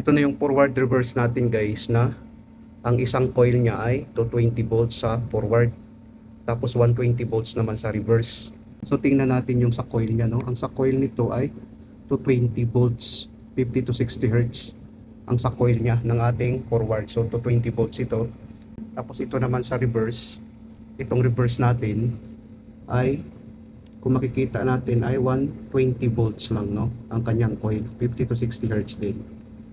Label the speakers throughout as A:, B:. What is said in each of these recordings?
A: ito na yung forward reverse natin guys, na ang isang coil niya ay 220 volts sa forward, tapos 120 volts naman sa reverse. So tingnan natin yung sa coil niya, no? Ang sa coil nito ay 220 volts, 50 to 60 hertz ang sa coil niya ng ating forward. So 220 volts ito. Tapos ito naman sa reverse, itong reverse natin ay, kung makikita natin, ay 120 volts lang, no? Ang kanyang coil, 50 to 60 hertz din.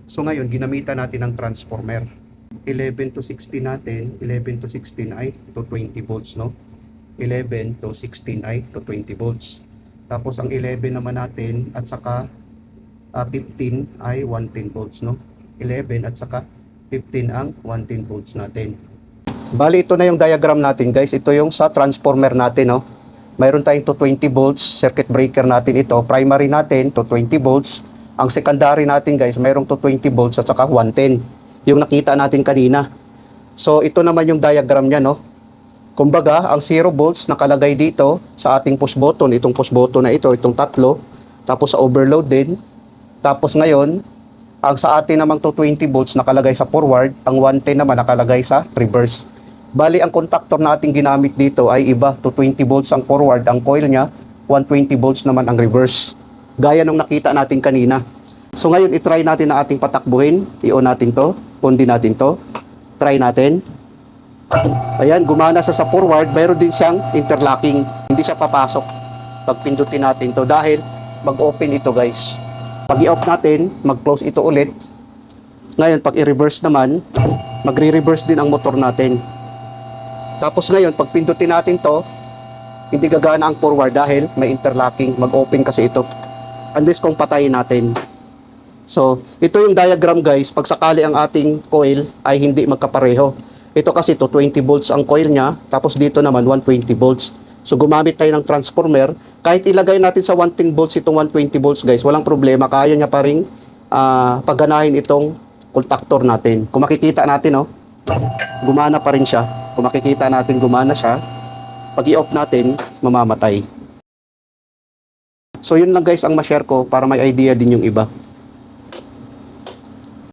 A: So ngayon ginamitan natin ng transformer. 11 to 16 natin, 11 to 16 ay 220 volts, no? 11 to 16 ay 220 volts. Tapos ang 11 naman natin at saka 15 ay 110 volts, no? 11 at saka 15 ang 110 volts natin. Bali, ito na yung diagram natin guys. Ito yung sa transformer natin, no? Mayroon tayong 220 volts, circuit breaker natin ito. Primary natin, 220 volts. Ang secondary natin guys, mayroong 220 volts at saka 110. Yung nakita natin kanina. So, ito naman yung diagram niya, no? Kumbaga, ang 0 volts nakalagay dito sa ating push button. Itong push button na ito, itong tatlo. Tapos sa overload din. Tapos ngayon, ang sa atin namang 220 volts nakalagay sa forward, ang 110 naman nakalagay sa reverse. Bali, ang contactor natin ginamit dito ay iba. 220 volts ang forward, ang coil niya, 120 volts naman ang reverse. Gaya nung nakita natin kanina. So ngayon, itry natin na ating patakbuhin. I-on natin to, on din natin to. Try natin. Ayan, gumana sa forward. Mayroon din siyang interlocking. Hindi siya papasok pag pindutin natin to dahil mag-open ito guys. Pag i-off natin, mag-close ito ulit. Ngayon, pag i-reverse naman, magre-reverse din ang motor natin. Tapos ngayon, pag pindutin natin to, hindi gagana ang forward dahil may interlocking. Mag-open kasi ito. Unless kung patayin natin. So, ito yung diagram guys. Pag sakali ang ating coil ay hindi magkapareho. Ito kasi 220 volts ang coil niya. Tapos dito naman 120 volts. So, gumamit tayo ng transformer. Kahit ilagay natin sa 110 volts itong 120 volts guys, walang problema. Kaya niya pa rin pagganahin itong contactor natin. Kung makikita natin, oh, gumana pa rin siya. Kung makikita natin, gumana siya. Pag i-off natin, mamamatay. So, yun lang guys ang ma-share ko para may idea din yung iba.